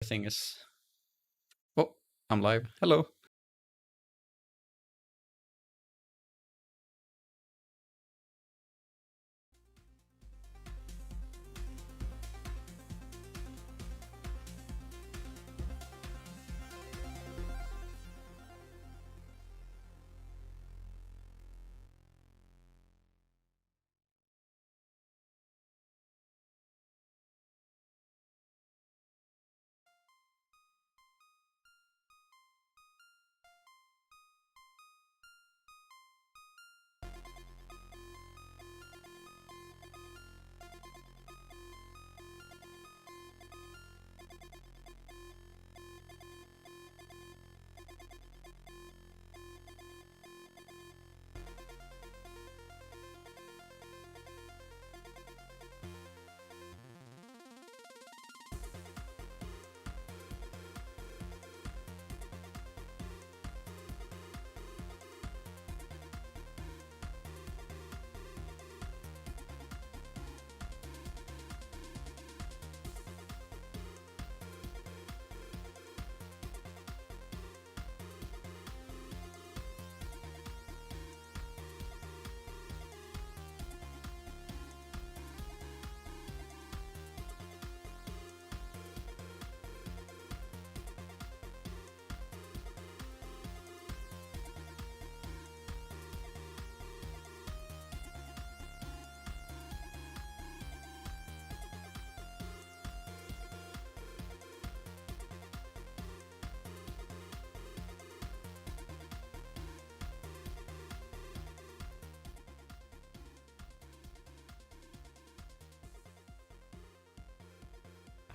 Thing is... Oh, I'm live. Hello.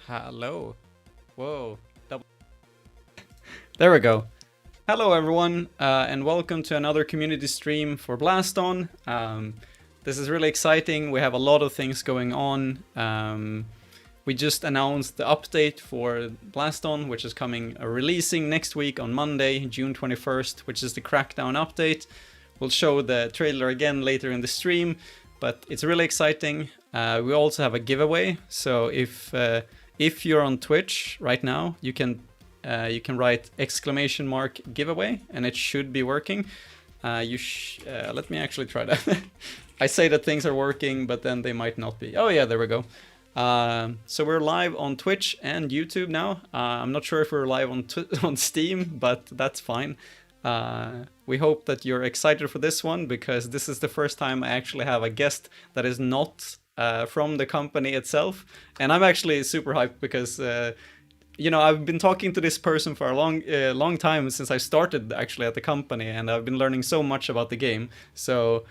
Hello. Whoa. There we go. Hello everyone, and welcome to another community stream for Blaston. This is really exciting. We have a lot of things going on. We just announced the update for Blaston, which is coming releasing next week on Monday, June 21st, which is the Crackdown update. We'll show the trailer again later in the stream, but it's really exciting. We also have a giveaway, so if you're on Twitch right now, you can write !giveaway and it should be working. Let me actually try that. I say that things are working, but then they might not be. Oh yeah, there we go. So we're live on Twitch and YouTube now. I'm not sure if we're live on Steam, but that's fine. We hope that you're excited for this one, because this is the first time I actually have a guest that is not from the company itself. And I'm actually super hyped because you know, I've been talking to this person for a long time, since I started actually at the company, and I've been learning so much about the game. So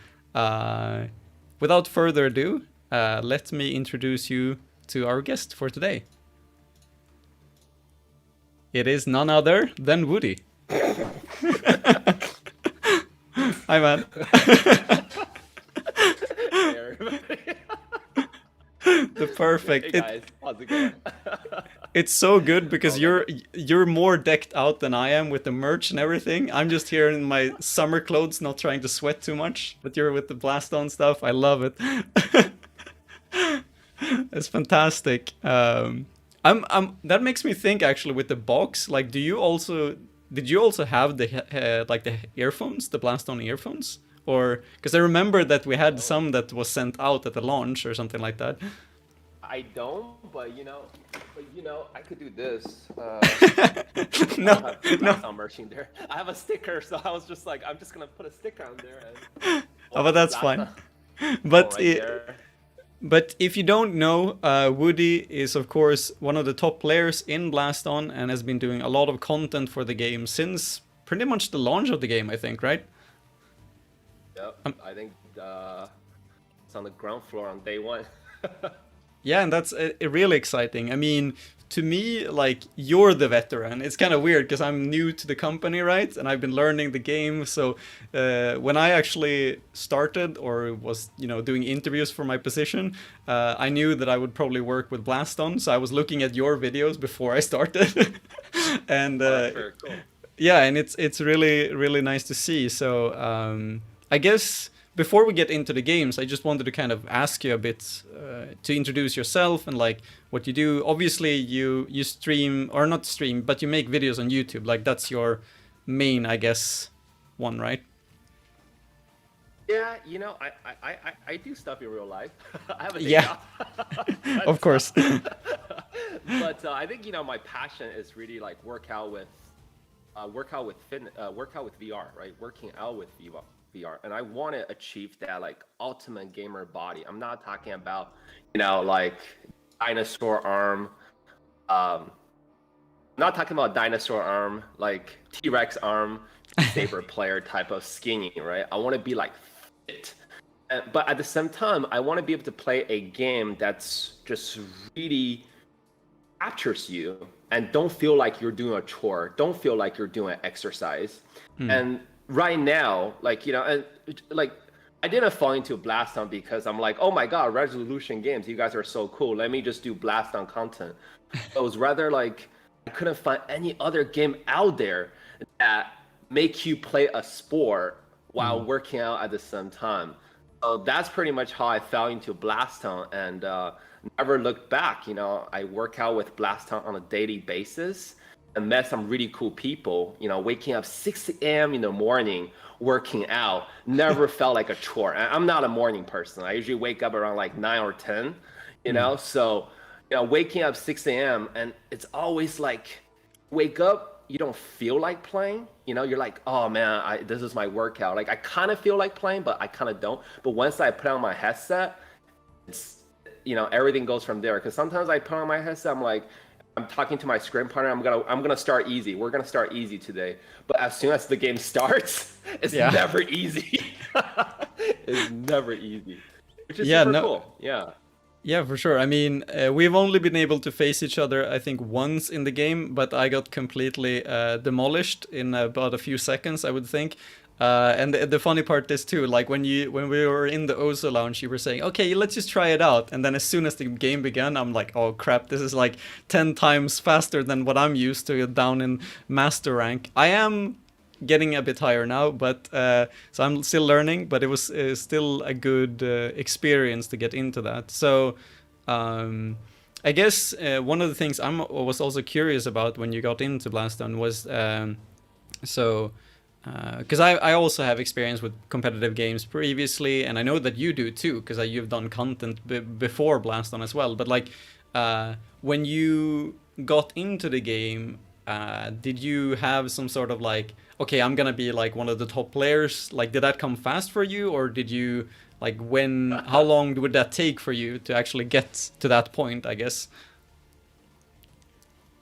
without further ado, let me introduce you to our guest for today. It is none other than Wudi. Hi, man. Hey, everybody. The perfect. Hey guys, how's it going? It's so good because you're more decked out than I am with the merch and everything. I'm just here in my summer clothes, not trying to sweat too much. But you're with the Blaston stuff. I love it. It's fantastic. That makes me think, actually, with the box. Like, did you also have the like the earphones, the Blaston earphones? Or because I remember that we had some that was sent out at the launch or something like that. I don't, but you know, I could do this. No, no. I'm merching there. I have a sticker, so I was just like, I'm just gonna put a sticker on there. And... Oh, but that's fine. But but if you don't know, Wudi is of course one of the top players in Blaston and has been doing a lot of content for the game since pretty much the launch of the game, I think, right? Yep, I think it's on the ground floor on day one. Yeah, and that's really exciting. I mean, to me, like, you're the veteran. It's kind of weird because I'm new to the company, right? And I've been learning the game. So when I actually started or was, you know, doing interviews for my position, I knew that I would probably work with Blaston. So I was looking at your videos before I started. And Very cool. yeah, and it's really, really nice to see. So I guess before we get into the games, I just wanted to kind of ask you a bit to introduce yourself and like what you do. Obviously, you stream, or not stream, but you make videos on YouTube. Like that's your main, I guess, one, right? Yeah, you know, I do stuff in real life. I have a day Yeah. job. Of course. But I think, you know, my passion is really like workout with VR, right? Working out with VR, and I want to achieve that like ultimate gamer body. I'm not talking about, you know, like dinosaur arm. I'm not talking about dinosaur arm, like T-Rex arm, saber player type of skinny, right? I want to be like fit. But at the same time, I want to be able to play a game that's just really captures you and don't feel like you're doing a chore, don't feel like you're doing exercise. And right now, like, you know, and like I didn't fall into Blaston because I'm like, oh my god, resolution games, you guys are so cool, let me just do Blaston content. It was rather like I couldn't find any other game out there that make you play a sport while working out at the same time. So that's pretty much how I fell into Blaston, and never looked back. You know, I work out with Blaston on a daily basis and met some really cool people. You know, waking up 6 a.m. in the morning, working out, never felt like a chore. I'm not a morning person. I usually wake up around like 9 or 10, you know? So, you know, waking up 6 a.m. and it's always like, wake up, you don't feel like playing, you know, you're like, oh man, this is my workout. Like I kind of feel like playing, but I kind of don't. But once I put on my headset, it's, you know, everything goes from there. Because sometimes I put on my headset, I'm like, I'm talking to my screen partner, I'm gonna start easy. We're gonna start easy today. But as soon as the game starts, it's never easy. It's never easy, which is super cool. Yeah, for sure. I mean, we've only been able to face each other, I think, once in the game, but I got completely demolished in about a few seconds, I would think. And the funny part is too, like when we were in the Ozo lounge, you were saying, okay, let's just try it out. And then as soon as the game began, I'm like, oh crap, this is like 10 times faster than what I'm used to down in master rank. I am getting a bit higher now, but so I'm still learning, but it was still a good experience to get into that. So I guess one of the things I was also curious about when you got into Blaston was because I also have experience with competitive games previously, and I know that you do too, because you've done content before Blaston as well. But like when you got into the game, did you have some sort of like, okay, I'm gonna be like one of the top players? Like, did that come fast for you, or did you like how long would that take for you to actually get to that point, I guess?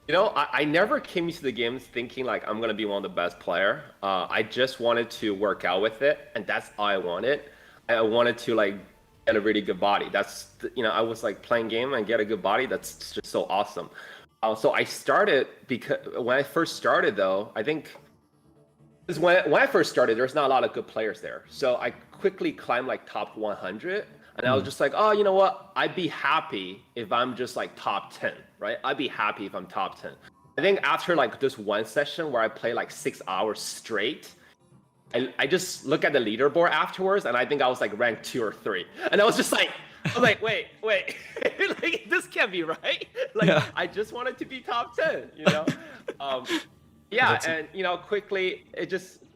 You know, I never came into the games thinking like I'm gonna be one of the best player. I just wanted to work out with it, and that's all I wanted. I wanted to like get a really good body. That's, you know, I was like playing game and get a good body. That's just so awesome. So I started, because when I first started though, I think when I first started, there's not a lot of good players there. So I quickly climbed like top 100. And I was just like, oh, you know what? I'd be happy if I'm just like top 10, right? I'd be happy if I'm top 10. I think after like this one session where I play like 6 hours straight, I just look at the leaderboard afterwards, and I think I was like ranked 2 or 3. And I was just like, wait, like this can't be right. Like I just wanted to be top 10, you know? And you know, quickly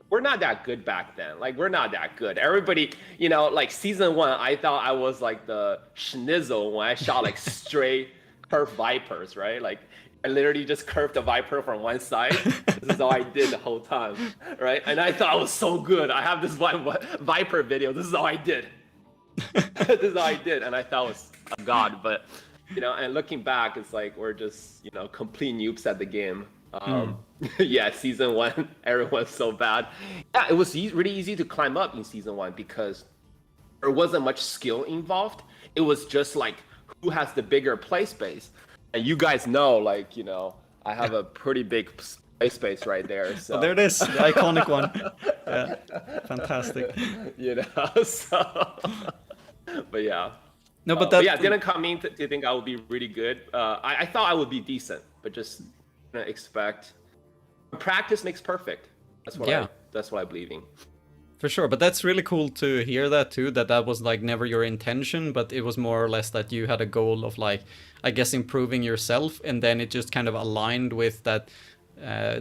we're not that good back then. Like, we're not that good. Everybody, you know, like season 1, I thought I was like the schnitzel when I shot like straight curved vipers, right? Like I literally just curved the viper from one side. This is all I did the whole time, right? And I thought I was so good. I have this one viper video. This is all I did. This is all I did. And I thought it was a god. But, you know, and looking back, it's like we're just, you know, complete noobs at the game. Yeah, season 1, everyone's so bad. Yeah, it was really easy to climb up in season 1 because there wasn't much skill involved. It was just like who has the bigger play space. And you guys know, like, you know, I have a pretty big play space right there. So there it is, the iconic one. Yeah, fantastic. You know, so but yeah. No, but that didn't come in to think I would be really good. I thought I would be decent, but just expect practice makes perfect. That's what I believe in. For sure, but that's really cool to hear that too, that was like never your intention, but it was more or less that you had a goal of like, I guess, improving yourself, and then it just kind of aligned with that,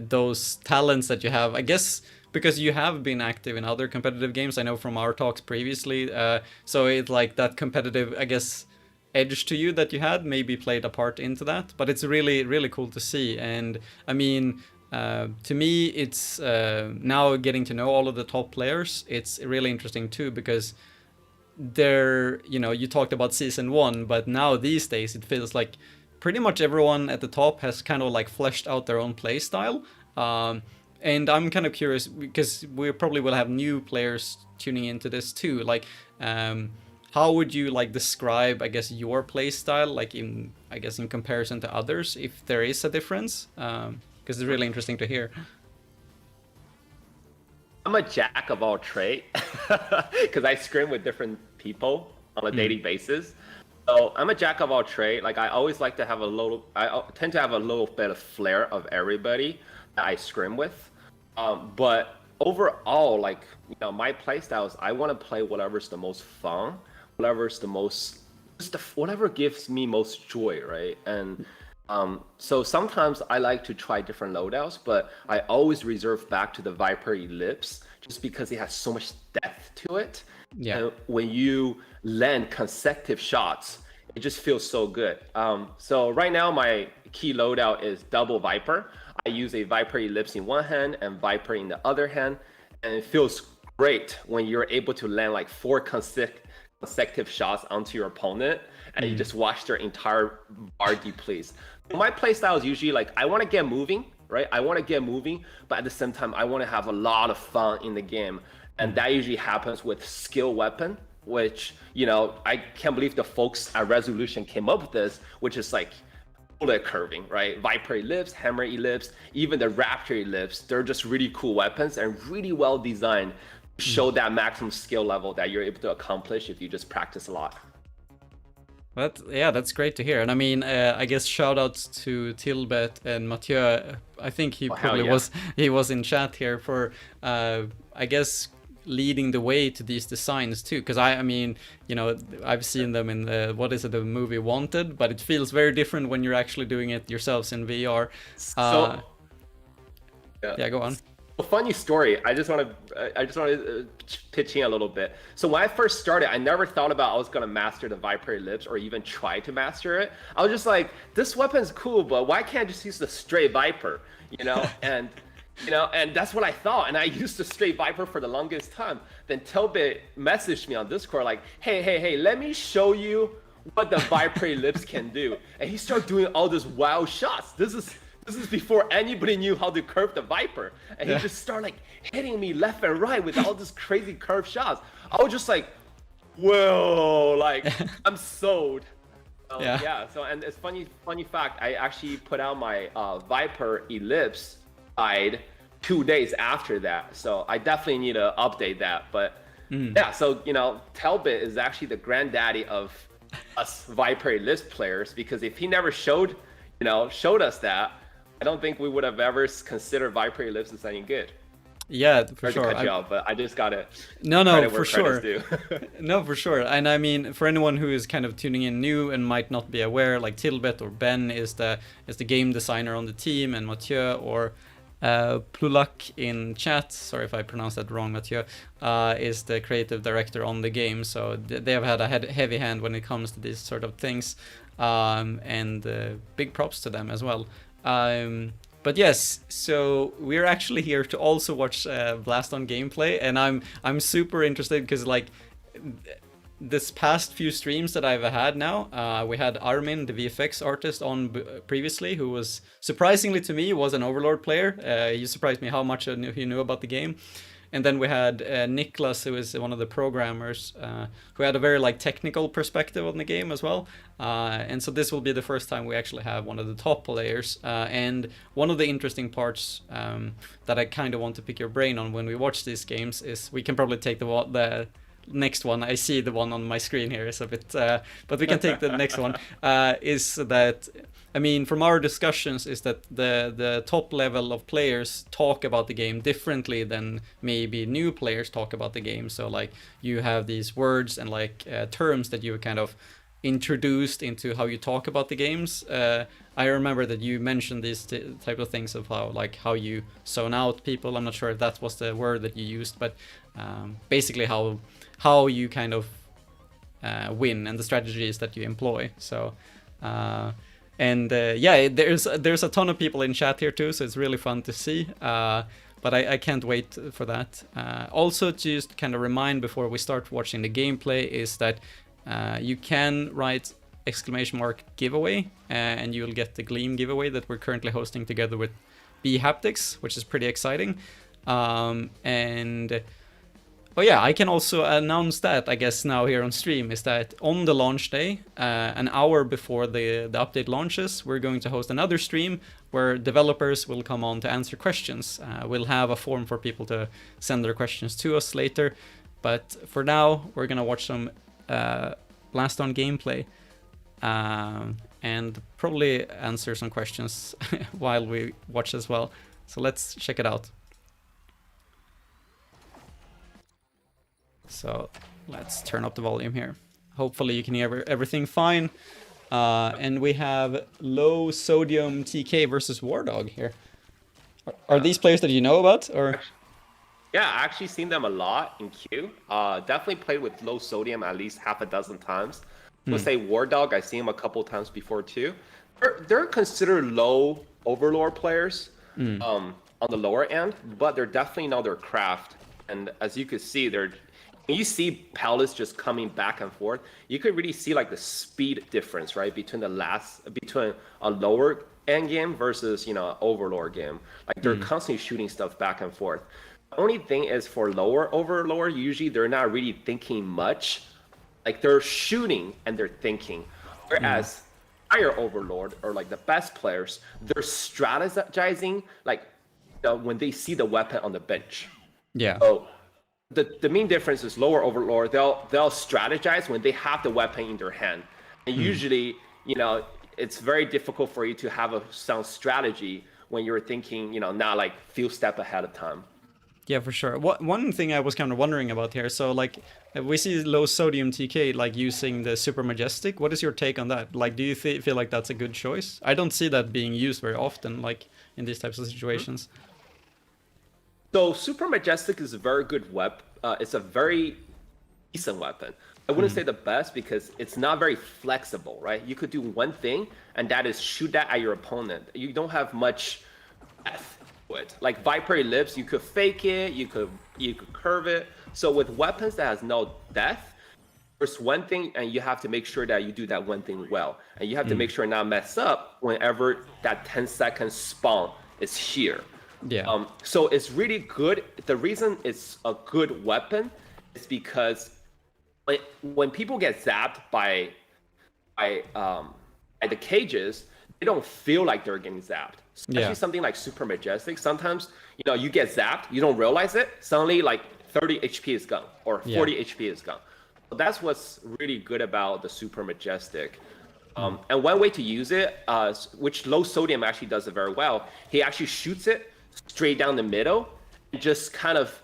those talents that you have, I guess, because you have been active in other competitive games, I know from our talks previously, so it like that competitive, I guess, edge to you that you had maybe played a part into that, but it's really, really cool to see. And I mean, to me, it's now getting to know all of the top players. It's really interesting too, because they're, you know, you talked about season one, but now these days it feels like pretty much everyone at the top has kind of like fleshed out their own play style. And I'm kind of curious because we probably will have new players tuning into this too. Like, how would you like describe, I guess, your play style, like in, I guess, in comparison to others, if there is a difference? Because it's really interesting to hear. I'm a jack of all trades because I scrim with different people on a daily basis. So I'm a jack of all trades. Like I always like to have a little, I tend to have a little bit of flair of everybody that I scrim with. But overall, like, you know, my play style is I want to play whatever's the most fun, whatever's the most, whatever gives me most joy, right? And so sometimes I like to try different loadouts, but I always reserve back to the Viper Ellipse just because it has so much depth to it. Yeah. And when you land consecutive shots, it just feels so good. So right now my key loadout is double Viper. I use a Viper Ellipse in one hand and Viper in the other hand, and it feels great when you're able to land like 4 consecutive shots onto your opponent, and you just watch their entire bar deplete. My play style is usually like, I want to get moving, right? I want to get moving, but at the same time, I want to have a lot of fun in the game. And that usually happens with skill weapon, which, you know, I can't believe the folks at Resolution came up with this, which is like bullet curving, right? Viper Ellipse, Hammer Ellipse, even the Raptor Ellipse, they're just really cool weapons and really well designed to show that maximum skill level that you're able to accomplish if you just practice a lot. Yeah, that's great to hear. And I mean, I guess shout outs to Tilbet and Mathieu. I think he probably was in chat here for, I guess, leading the way to these designs too. Because I mean, you know, I've seen them in the, what is it, the movie Wanted, but it feels very different when you're actually doing it yourselves in VR. Yeah, go on. A funny story. I just want to pitch in a little bit. So when I first started, I never thought about I was going to master the Viper Ellipse or even try to master it. I was just like, this weapon's cool, but why can't I just use the straight Viper, you know? And you know, and that's what I thought. And I used the straight Viper for the longest time. Then Telbit messaged me on Discord like, hey, let me show you what the Viper Ellipse can do. And he started doing all these wild shots. This is before anybody knew how to curve the Viper. And he just started like hitting me left and right with all these crazy curved shots. I was just like, whoa, like I'm sold. So, and it's funny fact, I actually put out my Viper Ellipse guide 2 days after that. So I definitely need to update that. But yeah, so, you know, Telbit is actually the granddaddy of us Viper Ellipse players, because if he never showed us that, I don't think we would have ever considered Viper Ellipse as any good. Yeah, for sure. To cut you off, but I just got it. No, for sure. No, for sure. And I mean, for anyone who is kind of tuning in new and might not be aware, like Tilbet or Ben is the game designer on the team, and Mathieu or Plulak in chat, sorry if I pronounced that wrong, Mathieu, is the creative director on the game. So they have had a heavy hand when it comes to these sort of things, and big props to them as well. But yes, so we're actually here to also watch Blaston gameplay, and I'm super interested because like this past few streams that I've had now, we had Armin, the VFX artist, on previously, who was surprisingly to me was an Overlord player. He surprised me how much he knew about the game. And then we had Niklas, who is one of the programmers, who had a very like technical perspective on the game as well. And so this will be the first time we actually have one of the top players. And one of the interesting parts that I kind of want to pick your brain on when we watch these games is we can probably take the next one. I see the one on my screen here is a bit, but we can take the next one. Is that, I mean, from our discussions, is that the top level of players talk about the game differently than maybe new players talk about the game. So like you have these words and like terms that you kind of introduced into how you talk about the games. I remember that you mentioned these type of things of how you zone out people. I'm not sure if that was the word that you used, but basically how you kind of win and the strategies that you employ. So yeah, there's a ton of people in chat here too, so it's really fun to see. But I can't wait for that. Also, just kind of remind before we start watching the gameplay is that you can write !giveaway and you'll get the Gleam giveaway that we're currently hosting together with B Haptics, which is pretty exciting. And oh yeah, I can also announce that, I guess now here on stream, is that on the launch day, an hour before the update launches, we're going to host another stream where developers will come on to answer questions. We'll have a form for people to send their questions to us later, but for now we're gonna watch some Blaston gameplay and probably answer some questions while we watch as well. So let's check it out. So let's turn up the volume here. Hopefully you can hear everything fine. And we have Low Sodium TK versus Wardog here. Are these players that you know about, or? Yeah, I actually seen them a lot in queue. Definitely played with Low Sodium at least half a dozen times. Let's say Wardog, I seen him a couple times before too. They're considered low Overlord players on the lower end, but they're definitely know their craft. And as you can see, when you see pellets just coming back and forth, you could really see like the speed difference, right, between a lower end game versus an Overlord game. Like they're constantly shooting stuff back and forth. The only thing is for lower Overlord, usually they're not really thinking much. Like they're shooting and they're thinking. Whereas higher Overlord or like the best players, they're strategizing like when they see the weapon on the bench. Yeah. So the main difference is lower Overlord, they'll strategize when they have the weapon in their hand. And usually, it's very difficult for you to have a sound strategy when you're thinking, not like few steps ahead of time. Yeah, for sure. One thing I was kind of wondering about here, so like we see Low Sodium TK like using the Super Majestic. What is your take on that? Like, do you feel like that's a good choice? I don't see that being used very often, like in these types of situations. So Super Majestic is a very good weapon. It's a very decent weapon. I wouldn't say the best because it's not very flexible, right? You could do one thing, and that is shoot that at your opponent. You don't have much depth. Like Viper Ellipse, you could fake it, you could curve it. So with weapons that has no depth, there's one thing, and you have to make sure that you do that one thing well, and you have to make sure not mess up whenever that 10-second spawn is here. Yeah. So it's really good. The reason it's a good weapon is because when people get zapped by the cages, they don't feel like they're getting zapped. Especially something like Super Majestic. Sometimes, you get zapped, you don't realize it. Suddenly, like 30 HP is gone or 40 HP is gone. So that's what's really good about the Super Majestic. And one way to use it, which Low Sodium actually does it very well, he actually shoots it straight down the middle, and just kind of,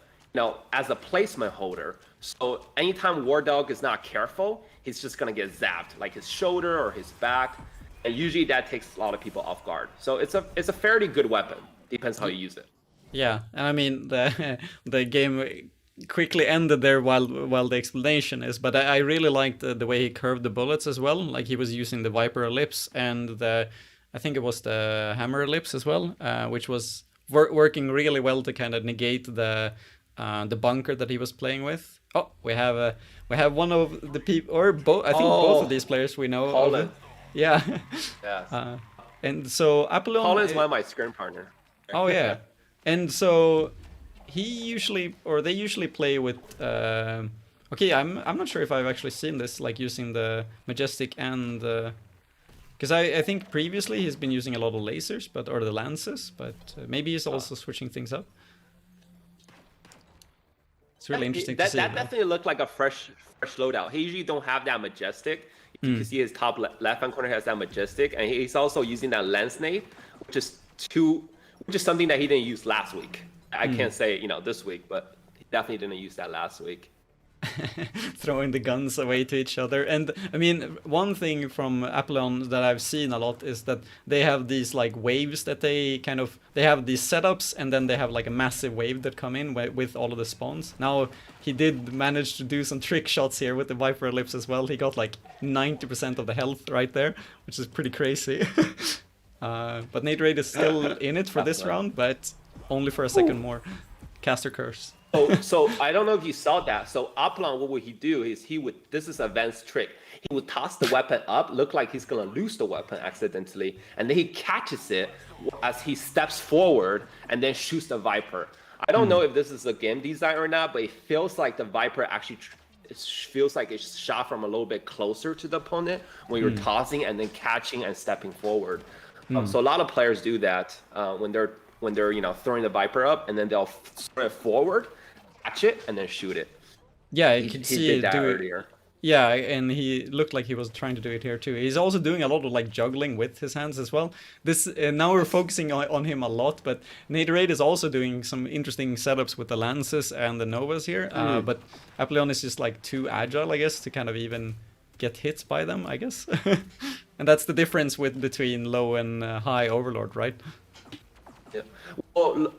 as a placement holder. So anytime Wardog is not careful, he's just gonna get zapped, like his shoulder or his back. And usually that takes a lot of people off guard. So it's a fairly good weapon. Depends how you use it. Yeah, and I mean the game quickly ended there while the explanation is, but I really liked the way he curved the bullets as well. Like he was using the Viper Ellipse and I think it was the Hammer Ellipse as well, which was working really well to kind of negate the bunker that he was playing with. Oh, we have one of the people, or both. I think both of these players we know. Colin. Yeah. Yes. And so Apollon. Colin's one of my scrim partner. Oh yeah. And so they usually play with. Okay, I'm not sure if I've actually seen this, like using the Majestic and because I think previously he's been using a lot of lasers, or the lances, but maybe he's also switching things up. It's really interesting to That see. definitely looked like a fresh loadout. He usually don't have that majestic. You can see his top left-hand corner has that majestic, and he's also using that lens nade, which is something that he didn't use last week. I can't say, you know, this week, but he definitely didn't use that last week. Throwing the guns away to each other. And I mean, one thing from Apollon that I've seen a lot is that they have these like waves that they have these setups, and then they have like a massive wave that come in with all of the spawns. Now he did manage to do some trick shots here with the Viper Ellipse as well. He got like 90% of the health right there, which is pretty crazy. But Nate Raid is still in it for this round, but only for a second more. Caster Curse. So I don't know if you saw that. So Apollon, what would he do is this is advanced trick. He would toss the weapon up, look like he's gonna lose the weapon accidentally, and then he catches it as he steps forward and then shoots the Viper. I don't know if this is a game design or not, but it feels like the Viper actually feels like it's shot from a little bit closer to the opponent when you're tossing and then catching and stepping forward. So a lot of players do that when they're you know, throwing the Viper up, and then they'll throw it forward, catch it, and then shoot it. Yeah, you can see did that do earlier. it. Yeah, and he looked like he was trying to do it here too. He's also doing a lot of like juggling with his hands as well. This now we're focusing on him a lot, but Nate Raid is also doing some interesting setups with the lances and the novas here. But Apollon is just like too agile, I guess, to kind of even get hit by them, I guess. And that's the difference between low and high Overlord, right? Yeah. Well,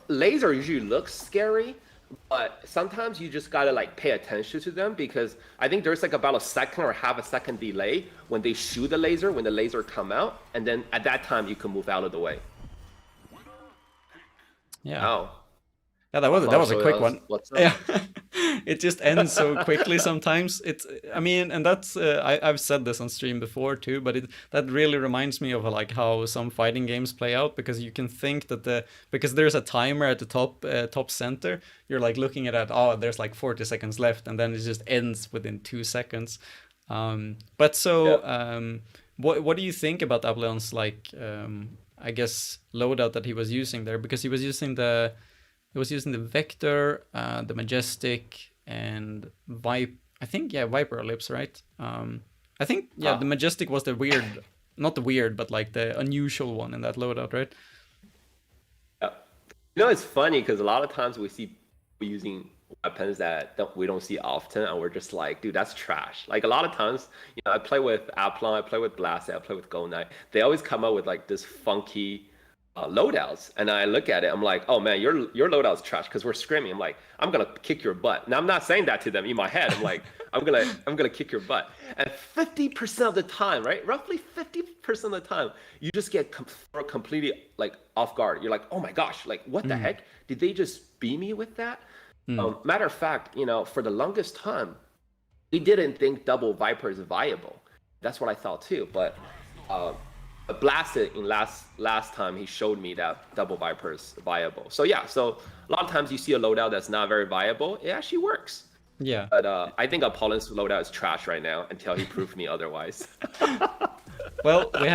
laser usually looks scary, but sometimes you just gotta like pay attention to them, because I think there's like about a second or half a second delay when they shoot the laser, when the laser come out, and then at that time you can move out of the way. Yeah. Oh. Yeah, that was a quick one. What's up? Yeah. It just ends so quickly sometimes. I mean, and that's I've said this on stream before too, but that really reminds me of like how some fighting games play out, because you can think that because there's a timer at the top center, you're like looking at it, oh, there's like 40 seconds left, and then it just ends within 2 seconds. What do you think about Apollon's like I guess loadout that he was using there? Because he was using the Vector, the Majestic, and Viper Ellipse, right? I think the Majestic was the weird, not the weird, but like the unusual one in that loadout, right? Yeah. You know, it's funny because a lot of times we see people using weapons that we don't see often, and we're just like, dude, that's trash. Like a lot of times, you know, I play with Apollon, I play with Blaston, I play with Gold Knight. They always come up with like this funky loadouts, and I look at it, I'm like, oh man, your loadout's trash because we're screaming. I'm like, I'm gonna kick your butt. Now I'm not saying that to them in my head. I'm like, I'm gonna kick your butt. And 50% of the time, right, roughly 50% of the time, you just get completely like off guard. You're like, oh my gosh, like what the heck? Did they just beat me with that? Matter of fact, you know, for the longest time, we didn't think double Viper is viable. That's what I thought too, but Blasted in last time he showed me that double Viper is viable. So yeah, so a lot of times you see a loadout that's not very viable, it actually works. Yeah. But I think Apollon's loadout is trash right now until he proved me otherwise. Well, we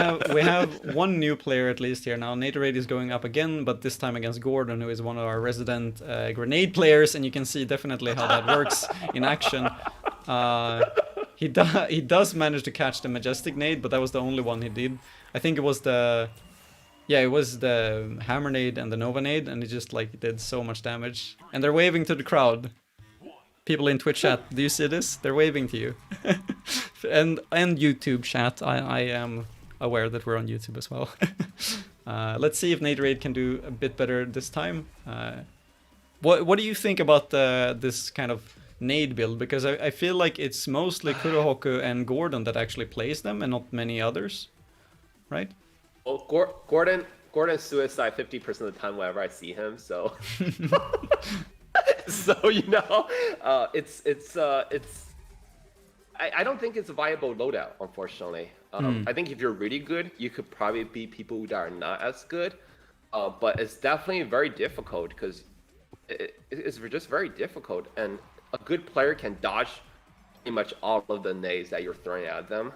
have one new player at least here now. Nate Raid is going up again, but this time against Gordon, who is one of our resident grenade players, and you can see definitely how that works in action. He does manage to catch the Majestic nade, but that was the only one he did. I think it was the Hammer nade and the Nova nade, and it just like did so much damage. And they're waving to the crowd. People in Twitch chat, do you see this? They're waving to you. and YouTube chat, I am aware that we're on YouTube as well. Let's see if Nate Raid can do a bit better this time. What do you think about this kind of nade build? Because I feel like it's mostly Kurohoku and Gordon that actually plays them, and not many others, right? Well, Gordon suicide 50% of the time whenever I see him, so so you know, I don't think it's a viable loadout, unfortunately. I think if you're really good, you could probably beat people that are not as good, but it's definitely very difficult because it's just very difficult, and a good player can dodge pretty much all of the nades that you're throwing at them.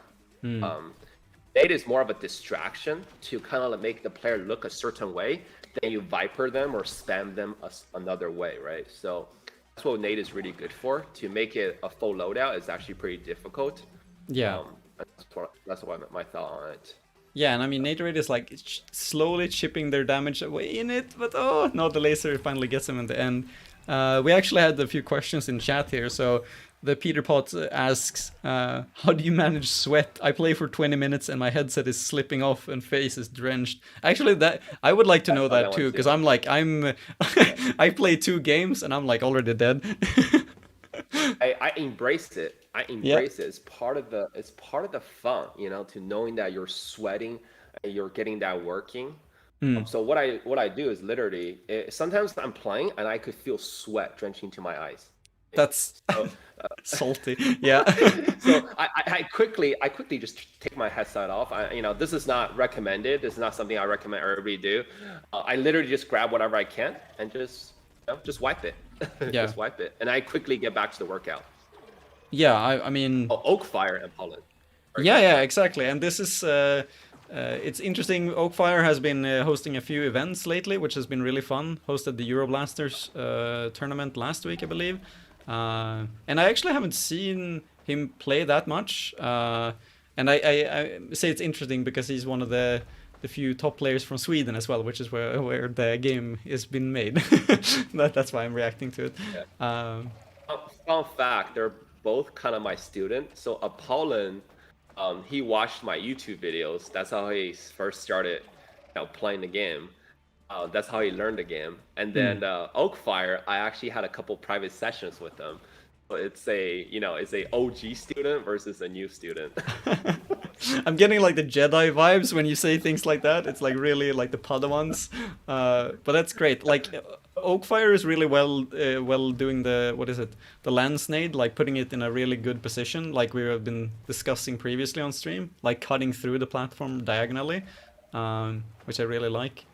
Nade is more of a distraction to kind of make the player look a certain way, then you Viper them or spam them another way, right? So that's what nade is really good for. To make it a full loadout is actually pretty difficult. Yeah. That's what my thought on it. Yeah, and I mean, nade rate is like slowly chipping their damage away in it, but oh no, the laser finally gets them in the end. We actually had a few questions in chat here, so the Peter Pot asks, how do you manage sweat? I play for 20 minutes and my headset is slipping off and face is drenched. Actually, that I would like to know that too, because I play 2 games and I'm like already dead. I embrace it. I embrace it. It's part of the fun, you know, to knowing that you're sweating and you're getting that working. So what I do is literally sometimes I'm playing and I could feel sweat drenching to my eyes. That's salty. Yeah. So I quickly just take my headset off. You know, this is not recommended. This is not something I recommend everybody do. I literally just grab whatever I can and just wipe it. Yeah. Just wipe it, and I quickly get back to the workout. Yeah, I mean. Oak Fire and Pollen. Yeah, exactly. And this is it's interesting. Oakfire has been hosting a few events lately, which has been really fun. Hosted the Euroblasters tournament last week, I believe. And I actually haven't seen him play that much. And I say it's interesting because he's one of the few top players from Sweden as well, which is where the game has been made. That's why I'm reacting to it. Yeah. Fun fact, they're both kind of my student. So Apollon, he watched my YouTube videos. That's how he first started, playing the game. That's how he learned the game. And then Oakfire, I actually had a couple private sessions with him. But it's a OG student versus a new student. I'm getting like the Jedi vibes when you say things like that. It's like really like the Padawans. But that's great. Like Oakfire is really well doing the lance nade, like putting it in a really good position, like we have been discussing previously on stream, like cutting through the platform diagonally, which I really like.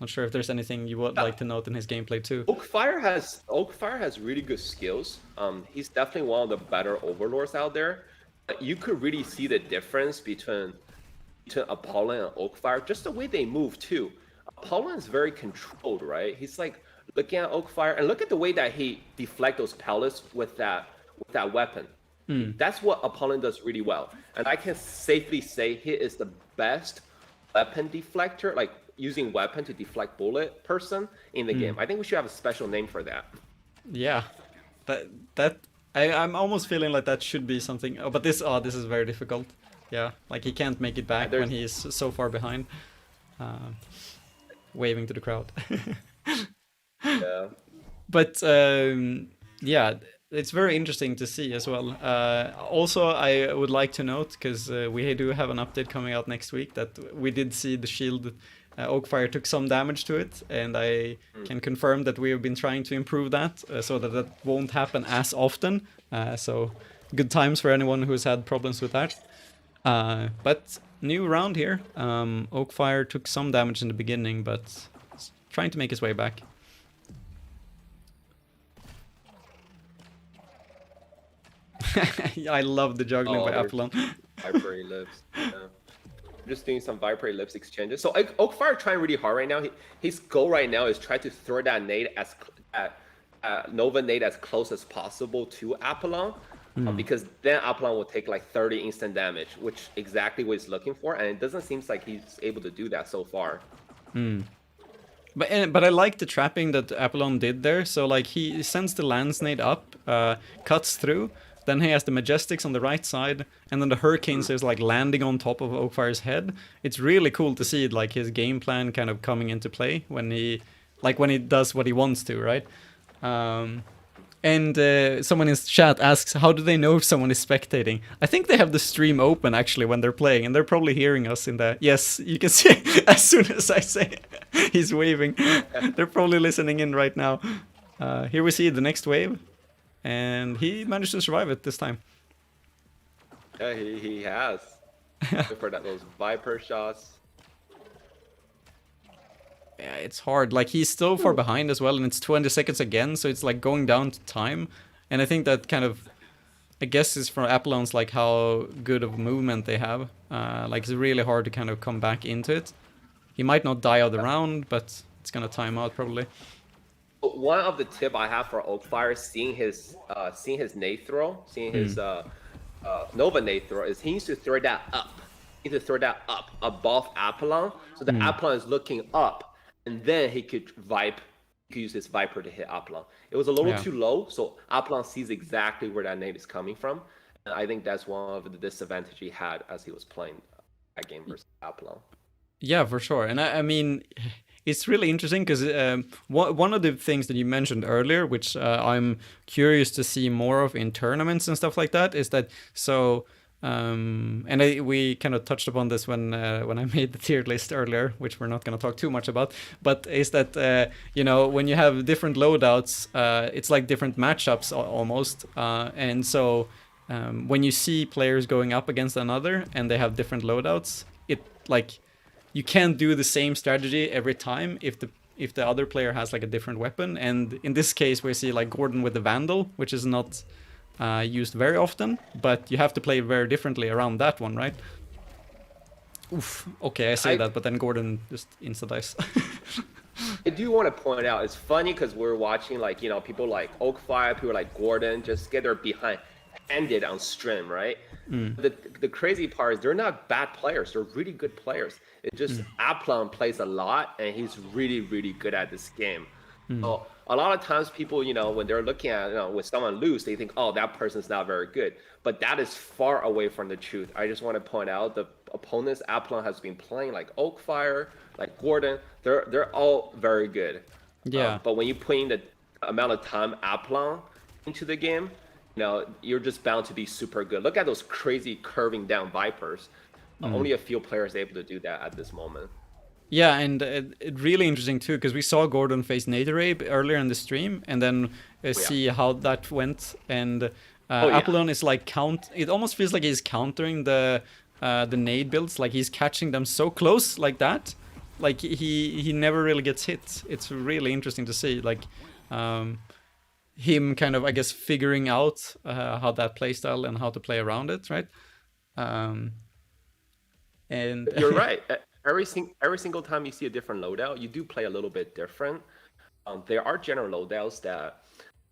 Not sure if there's anything you would like to note in his gameplay too. Oakfire has really good skills. He's definitely one of the better overlords out there. You could really see the difference between Apollon and Oakfire, just the way they move too. Apollon is very controlled, right? He's like looking at Oakfire and look at the way that he deflects those pellets with that weapon. That's what Apollon does really well. And I can safely say he is the best weapon deflector, like using weapon to deflect bullet person in the game. I think we should have a special name for that. Yeah, I'm almost feeling like that should be something. Oh, but this is very difficult. Yeah, like he can't make it back when he is so far behind. Waving to the crowd. Yeah. But yeah, it's very interesting to see as well. Also, I would like to note, because we do have an update coming out next week, that we did see the shield. Oakfire took some damage to it, and I can confirm that we have been trying to improve that so that won't happen as often. So good times for anyone who's had problems with that. But new round here. Oakfire took some damage in the beginning, but trying to make his way back. I love the juggling by Apollon. Vibrary lips. Yeah. I'm just doing some vibrary lips exchanges. So Oakfire trying really hard right now. His goal right now is try to throw that nade Nova nade as close as possible to Apollon. Because then Apollon will take like 30 instant damage, which exactly what he's looking for, and it doesn't seem like he's able to do that so far. But I like the trapping that Apollon did there. So like he sends the lance nade up, cuts through, then he has the Majestics on the right side, and then the Hurricanes is like landing on top of Oakfire's head. It's really cool to see like his game plan kind of coming into play when he does what he wants to, right? And someone in chat asks, how do they know if someone is spectating? I think they have the stream open actually when they're playing, and they're probably hearing us in the... Yes, you can see as soon as I say it, he's waving. They're probably listening in right now. Here we see the next wave, and he managed to survive it this time. Yeah, he has. For those Viper shots. Yeah, it's hard. Like, he's so far behind as well, and it's 20 seconds again, so it's like going down to time. And I think that kind of, I guess, is from Apollon's, like, how good of movement they have. Like, it's really hard to kind of come back into it. He might not die of the round, but it's gonna time out probably. One of the tip I have for Oakfire, seeing his nade throw, seeing his Nova nade throw, is he needs to throw that up. He needs to throw that up above Apollon, so the Apollon is looking up, and then he could use his Viper to hit Apollon. It was a little too low, so Apollon sees exactly where that nade is coming from, and I think that's one of the disadvantage he had as he was playing that game versus Apollon. Yeah, for sure. And I mean, it's really interesting because one of the things that you mentioned earlier, which I'm curious to see more of in tournaments and stuff like that, is that we kind of touched upon this when I made the tier list earlier, which we're not going to talk too much about, but is that when you have different loadouts, it's like different matchups almost, and so when you see players going up against another and they have different loadouts, you can't do the same strategy every time if the other player has like a different weapon. And in this case, we see like Gordon with the Vandal, which is not used very often, but you have to play very differently around that one, right? Oof. Okay, I say that, but then Gordon just insta-dies. I do want to point out, it's funny because we're watching people like Oakfire, people like Gordon just get their behind ended on stream, right? The crazy part is they're not bad players. They're really good players. It's just Apollon plays a lot, and he's really, really good at this game. So a lot of times people, when they're looking at, when someone lose, they think, oh, that person's not very good. But that is far away from the truth. I just want to point out the opponents Apollon has been playing, like Oakfire, like Gordon, they're all very good. Yeah. But when you put in the amount of time Apollon into the game, you're just bound to be super good. Look at those crazy curving down Vipers. Only a few players are able to do that at this moment. Yeah, and it really interesting too, because we saw Gordon face Naderabe earlier in the stream, and then see how that went. And Apollon is like it almost feels like he's countering the nade builds, like he's catching them so close like that. Like he never really gets hit. It's really interesting to see, like him kind of, I guess, figuring out how that playstyle and how to play around it, right? And you're right. Every single time you see a different loadout, you do play a little bit different. There are general loadouts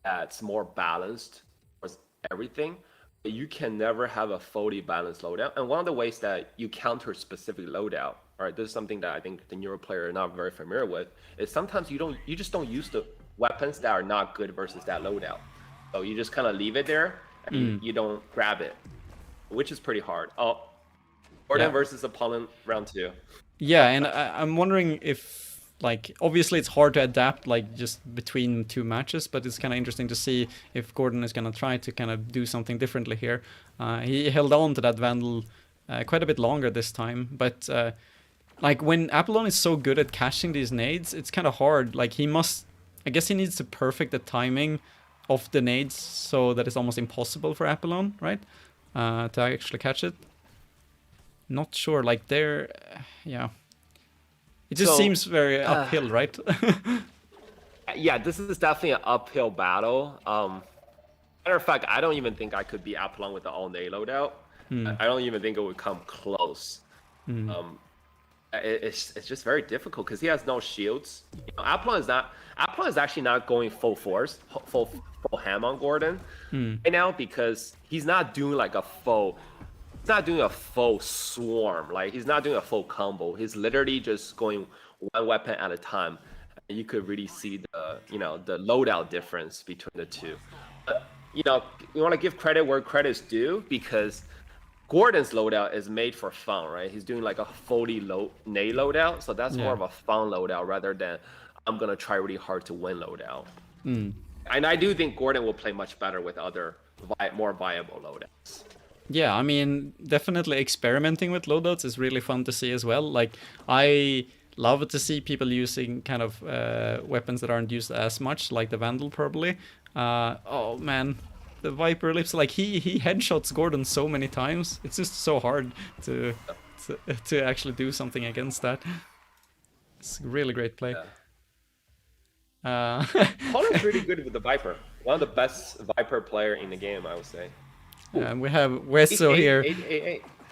that's more balanced towards everything, but you can never have a fully balanced loadout. And one of the ways that you counter a specific loadout, all right, this is something that I think the newer player are not very familiar with, is sometimes you just don't use the weapons that are not good versus that loadout. So you just kind of leave it there and you don't grab it, which is pretty hard. Gordon versus Apollon round 2. Yeah, and I'm wondering if, like, obviously it's hard to adapt, like, just between 2 matches, but it's kind of interesting to see if Gordon is going to try to kind of do something differently here. He held on to that Vandal quite a bit longer this time, but like, when Apollon is so good at catching these nades, it's kind of hard. Like, I guess he needs to perfect the timing of the nades so that it's almost impossible for Apollon, right? To actually catch it. Not sure, like it just seems very uphill, right? Yeah, this is definitely an uphill battle. Matter of fact, I don't even think I could beat Apollon with the all nade loadout. I don't even think it would come close. It's just very difficult because he has no shields. Apollon is actually not going full force, full ham on Gordon right now, because he's not doing like a full. He's not doing a full swarm, like he's not doing a full combo. He's literally just going one weapon at a time. And you could really see the loadout difference between the two. But, you want to give credit where credit's due, because Gordon's loadout is made for fun, right? He's doing like a fully nade loadout, so that's more of a fun loadout rather than I'm gonna try really hard to win loadout. And I do think Gordon will play much better with other more viable loadouts. Yeah, I mean, definitely experimenting with loadouts is really fun to see as well. Like, I love to see people using kind of weapons that aren't used as much, like the Vandal probably. Oh man, the Viper Lips, like he headshots Gordon so many times. It's just so hard to actually do something against that. It's a really great play. Paul's really good with the Viper. One of the best Viper player in the game, I would say. And we have Wesso here.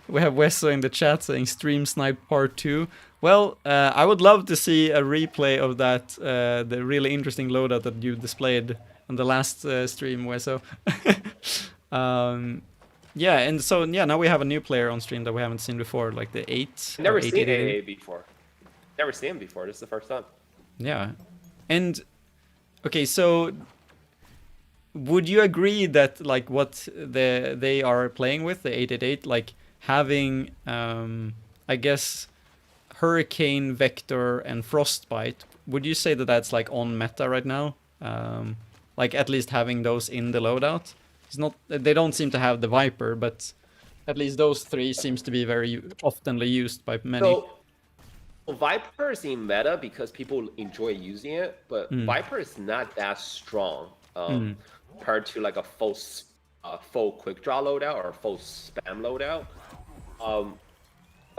We have Wesso in the chat saying stream snipe part 2. Well, I would love to see a replay of that, the really interesting loadout that you displayed on the last stream, Weso. Yeah, and so yeah, now we have a new player on stream that we haven't seen before, like the 8 or Never seen 888. AA before. Never seen him before. This is the first time. Yeah, and okay, so would you agree that like what they are playing with, the 888, like having I guess Hurricane, Vector, and Frostbite, would you say that that's like on meta right now? Like at least having those in the loadout? It's not. They don't seem to have the Viper, but at least those three seems to be very oftenly used by many. So Viper is in meta because people enjoy using it, but Viper is not that strong compared to like a full quick draw loadout or a full spam loadout.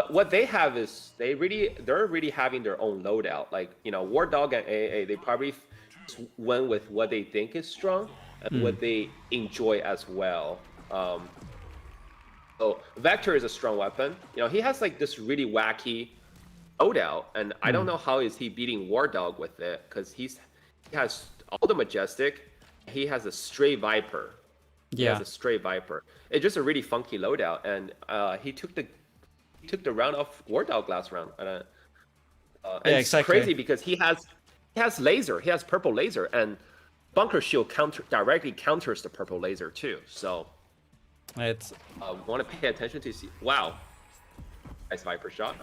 What they have is they're really having their own loadout. Like, you know, War Dog and AA, they probably went with what they think is strong and what they enjoy as well. So Vector is a strong weapon. You know, he has like this really wacky loadout, and I don't know how is he beating War Dog with it, because he has all the Majestic, he has a stray Viper. He has a stray Viper. It's just a really funky loadout, and he took the round off War Dog last round. And it's crazy because he has laser. He has purple laser, and Bunker Shield directly counters the purple laser too. So it's want to pay attention to see. Wow, nice Viper shot.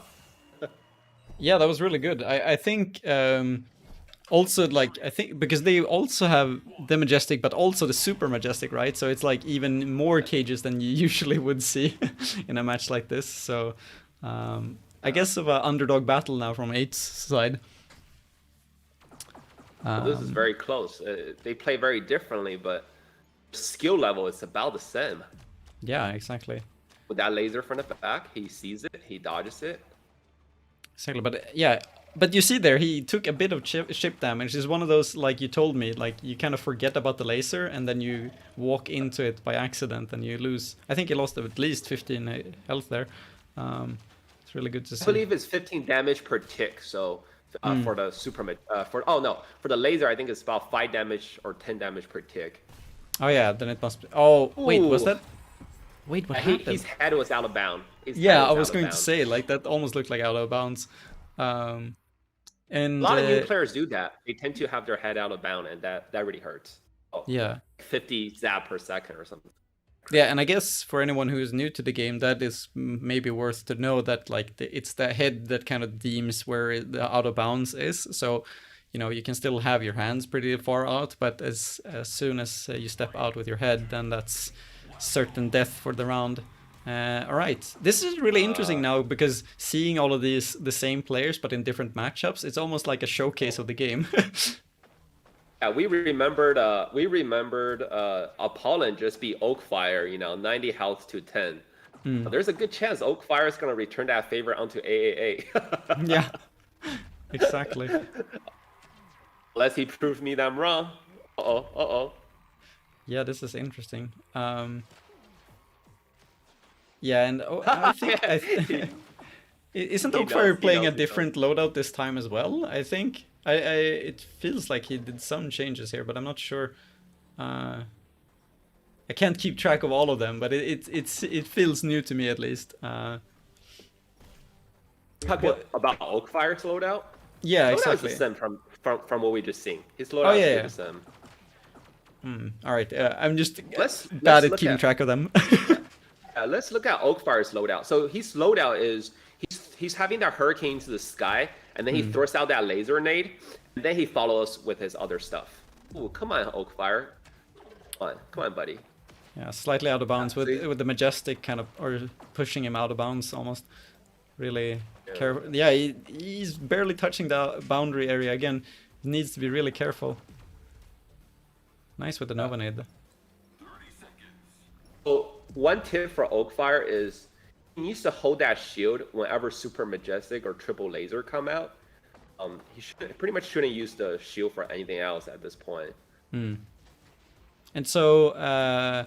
Yeah, that was really good. I think also like I think because they also have the Majestic, but also the Super Majestic, right? So it's like even more cages than you usually would see in a match like this. So I guess of an underdog battle now from 8's side. This is very close. They play very differently, but skill level is about the same. Yeah, exactly. With that laser from the back, he sees it, he dodges it. Exactly, but yeah, but you see there, he took a bit of ship damage. It's one of those, like you told me, like you kind of forget about the laser and then you walk into it by accident and you lose. I think he lost at least 15 health there. It's really good to see. I believe it's 15 damage per tick, so for the for the laser, I think it's about 5 damage or 10 damage per tick. Oh yeah, then it must be. Oh wait, was that? Wait, what happened? His head was out of bounds. Yeah, I was going to say, like that almost looked like out of bounds. And a lot of new players do that. They tend to have their head out of bounds, and that really hurts. Yeah, 50 zap per second or something. Yeah, and I guess for anyone who is new to the game, that is maybe worth to know that like it's the head that kind of deems where the out of bounds is. So, you know, you can still have your hands pretty far out, but as soon as you step out with your head, then that's certain death for the round. All right, this is really interesting now because seeing all of these the same players but in different matchups, it's almost like a showcase of the game. Yeah, we remembered Apollon just beat Oakfire, you know, 90 health to 10. There's a good chance Oakfire is going to return that favor onto AAA. Yeah, exactly. Unless he proves me that I'm wrong. Uh-oh. Yeah, this is interesting. Yeah, and I think isn't Oakfire playing a different loadout this time as well? I think it feels like he did some changes here, but I'm not sure. I can't keep track of all of them, but it feels new to me at least. Talk about Oakfire's loadout. Yeah, loadout exactly. Is the same from what we just seen. His loadout is the same. All right, I'm just bad at keeping track of them. Let's look at Oakfire's loadout. So his loadout is he's having that hurricane to the sky, and then he throws out that laser nade, and then he follows with his other stuff. Ooh, come on, Oakfire. Come on, buddy. Yeah, slightly out of bounds with the Majestic kind of, or pushing him out of bounds almost. Really careful. Yeah, he's barely touching the boundary area again. He needs to be really careful. Nice with the Nova nade. So one tip for Oakfire is he needs to hold that shield whenever Super Majestic or Triple Laser come out. He pretty much shouldn't use the shield for anything else at this point. And so,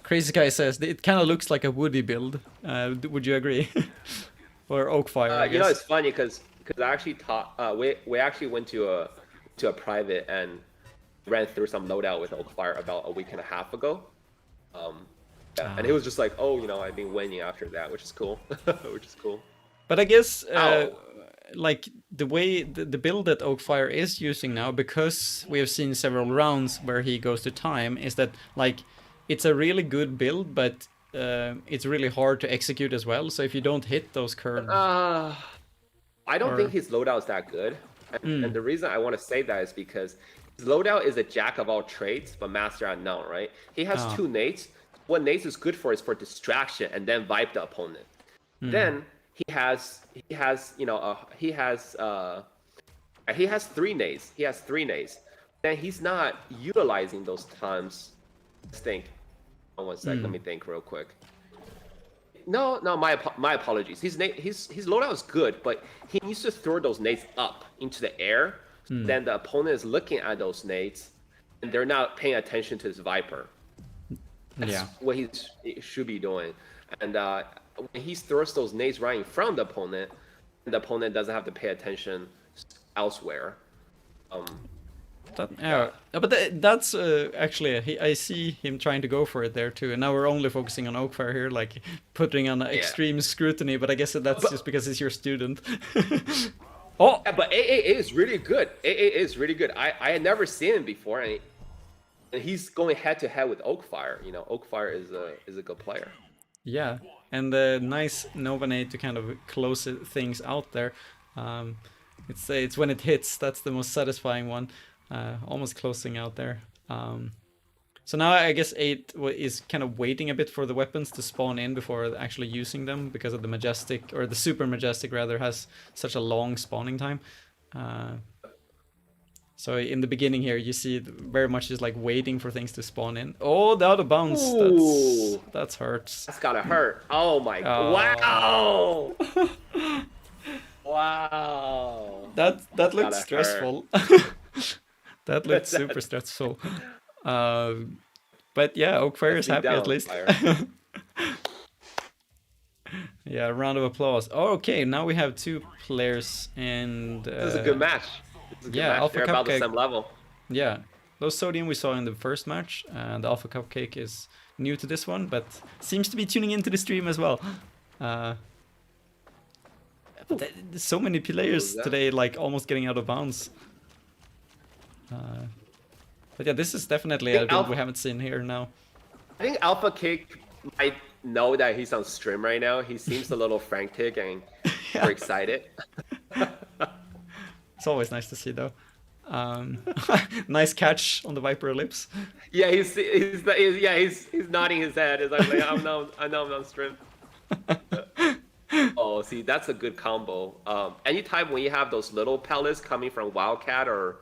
Crazy Guy says it kind of looks like a Wudi build. Would you agree? or Oakfire, I You know, guess. it's funny because I actually taught. We actually went to a private and ran through some loadout with Oakfire about a week and a half ago. Yeah, and he was just like, "Oh, you know, I've been winning after that," which is cool. Which is cool. But I guess Ow. like the way the build that Oakfire is using now, because we have seen several rounds where he goes to time, is that like it's a really good build, but it's really hard to execute as well. So if you don't hit those curves, I don't or think his loadout is that good, and the reason I want to say that is because his loadout is a jack of all trades but master at none, right? He has two nades. What nades is good for is for distraction and then vibe the opponent. Then he has you know he has 3 nades. He has 3 nades. Then he's not utilizing those times. Let's think. One sec. Let me think real quick. No, my apologies. His loadout is good, but he needs to throw those nades up into the air. Then the opponent is looking at those nades, and they're not paying attention to his Viper. That's what he should be doing. And when he throws those nades right in front of the opponent doesn't have to pay attention elsewhere. That's actually I see him trying to go for it there too. And now we're only focusing on Oakfire here, like putting on extreme scrutiny. But I guess that's just because he's your student. Oh, yeah, but AA is really good. AA is really good. I had never seen him before, and he's going head to head with Oakfire. You know, Oakfire is a good player. Yeah, and nice Nova nade to kind of close things out there. It's when it hits that's the most satisfying one. Almost closing out there. So now I guess 8 is kind of waiting a bit for the weapons to spawn in before actually using them, because of the Majestic, or the Super Majestic rather, has such a long spawning time. So in the beginning here you see very much just like waiting for things to spawn in. Oh, the out of bounds. That hurts. That's gotta hurt. Oh my wow. Wow. That looked stressful. That looked super stressful. But yeah, Oakfire is happy at least. Yeah, round of applause. Oh, okay, now we have 2 players, and this is a good match. Alpha They're Cupcake. about the same level. Yeah, those Sodium we saw in the first match, and the Alpha Cupcake is new to this one, but seems to be tuning into the stream as well. But so many players today, like almost getting out of bounds. But yeah, this is definitely a build we haven't seen here now. I think Alpha Cake might know that he's on stream right now. He seems a little frantic and super excited. It's always nice to see, though. Nice catch on the Viper Ellipse. Yeah, he's nodding his head. It's like, I know I'm on stream. Oh, see, that's a good combo. Anytime when you have those little pellets coming from Wildcat or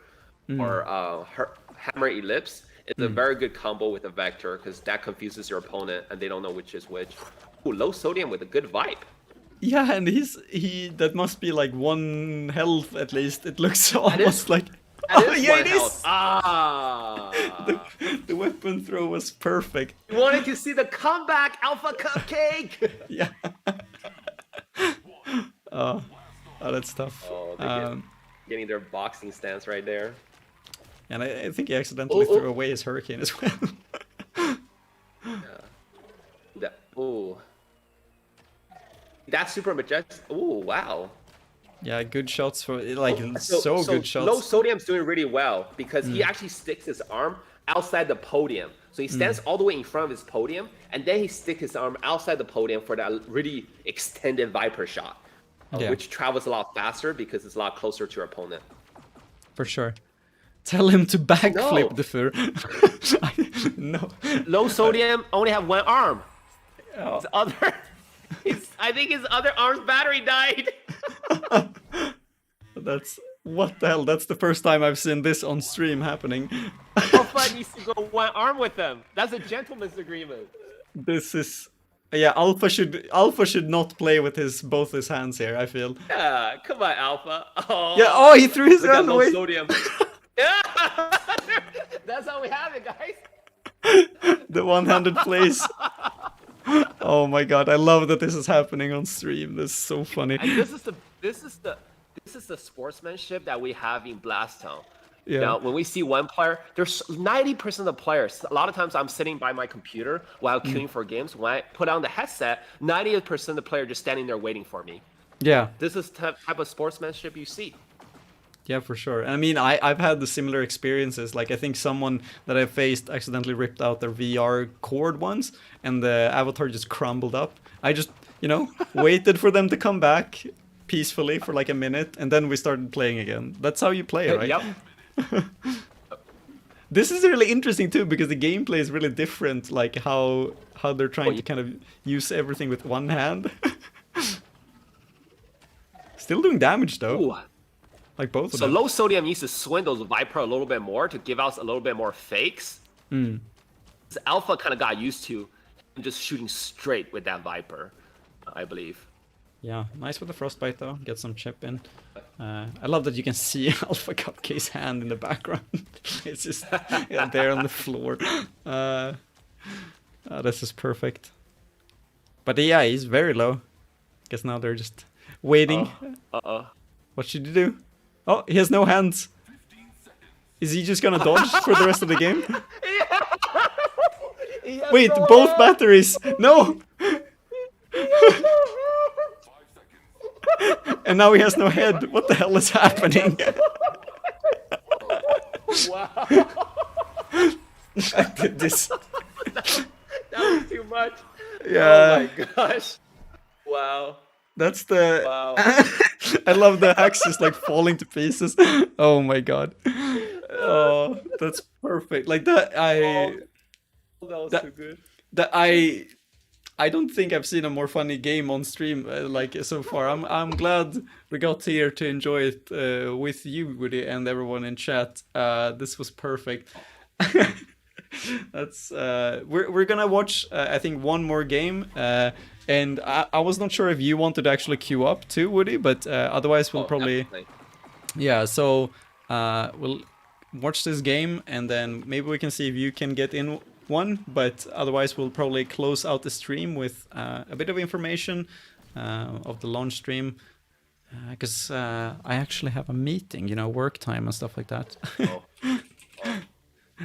Hammer Ellipse, it's a very good combo with a Vector, because that confuses your opponent and they don't know which is which. Ooh, low Sodium with a good vibe. Yeah, and that must be like 1 health at least. It looks almost like. Oh yeah, it is. The weapon throw was perfect. You wanted to see the comeback, Alpha Cupcake. Yeah. Oh, that's tough. Oh, getting their boxing stance right there. And I think he accidentally threw away his Hurricane as well. That's Super Majestic. Oh, wow. Yeah, good shots for like so good shots. Low Sodium's doing really well because he actually sticks his arm outside the podium. So he stands all the way in front of his podium, and then he sticks his arm outside the podium for that really extended Viper shot, which travels a lot faster because it's a lot closer to your opponent. For sure. Tell him to backflip the fur. No. Low Sodium only have 1 arm. Oh. I think his other arm's battery died. What the hell? That's the first time I've seen this on stream happening. Alpha needs to go 1 arm with them. That's a gentleman's agreement. This is Alpha should not play with both his hands here, I feel. Yeah, come on, Alpha. Oh. Yeah, he threw his gun away. Sodium. Yeah. That's how we have it, guys. The one-handed plays. Oh my god, I love that this is happening on stream. This is so funny. And this is the sportsmanship that we have in Blaston. Yeah. Now, when we see one player, there's 90% of the players. A lot of times I'm sitting by my computer while queuing for games. When I put on the headset, 90% of the player just standing there waiting for me. Yeah. This is the type of sportsmanship you see. Yeah, for sure. I mean, I've had the similar experiences. Like, I think someone that I faced accidentally ripped out their VR cord once, and the avatar just crumbled up. I just, waited for them to come back peacefully for like a minute, and then we started playing again. That's how you play, right? Yep. This is really interesting too, because the gameplay is really different. Like how they're trying to kind of use everything with one hand. Still doing damage though. Ooh. Like both of So them. low sodium needs to swing those Viper a little bit more to give us a little bit more fakes. This Alpha kind of got used to just shooting straight with that Viper, I believe. Yeah, nice with the frostbite though. Get some chip in. I love that you can see Alpha Cupcake's hand in the background. It's just there on the floor. This is perfect. But yeah, he's very low. Guess now they're just waiting. What should you do? Oh, he has no hands. Is he just gonna dodge for the rest of the game? Wait, both batteries! No! And now he has no head. What the hell is happening? Wow. I did this. That was too much. Yeah. Oh my gosh. Wow. That's the... Wow. I love the axe just like falling to pieces. Oh my god. Oh, that's perfect. Like that, That was too good. I don't think I've seen a more funny game on stream like so far. I'm glad we got here to enjoy it with you, Wudi, and everyone in chat. This was perfect. That's we're gonna watch I think one more game, and I was not sure if you wanted to actually queue up too, Wudi, but otherwise we'll probably Definitely. yeah. So we'll watch this game, and then maybe we can see if you can get in one, but otherwise we'll probably close out the stream with a bit of information of the launch stream, because I actually have a meeting, work time and stuff like that.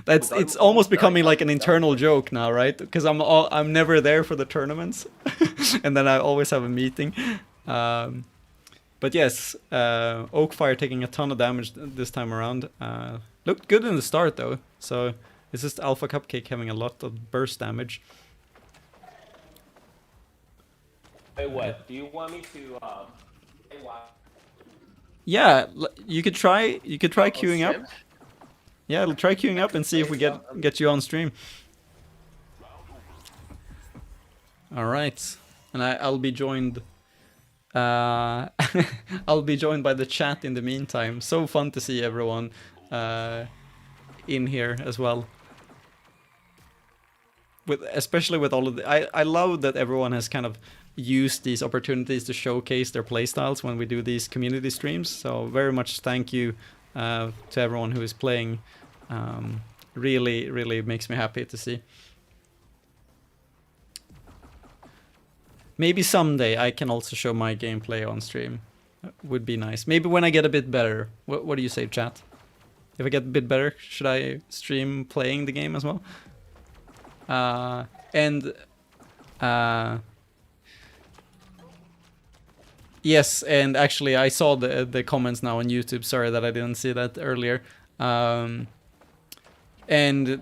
It's almost becoming like an internal joke now, right? Because I'm never there for the tournaments, and then I always have a meeting. But yes, Oakfire taking a ton of damage this time around. Looked good in the start though, so it's just Alpha Cupcake having a lot of burst damage. Wait, what? Do you want me to? Hey, wow. Yeah, you could try queuing up. Yeah, we'll try queuing up and see if we get you on stream. All right, and I'll be joined. I'll be joined by the chat in the meantime. So fun to see everyone in here as well. Especially with all of the, I love that everyone has kind of used these opportunities to showcase their playstyles when we do these community streams. So very much thank you to everyone who is playing. Really makes me happy to see. Maybe someday I can also show my gameplay on stream. Would be nice. Maybe when I get a bit better. What do you say, chat? If I get a bit better, should I stream playing the game as well? Yes, and actually I saw the comments now on YouTube. Sorry that I didn't see that earlier. And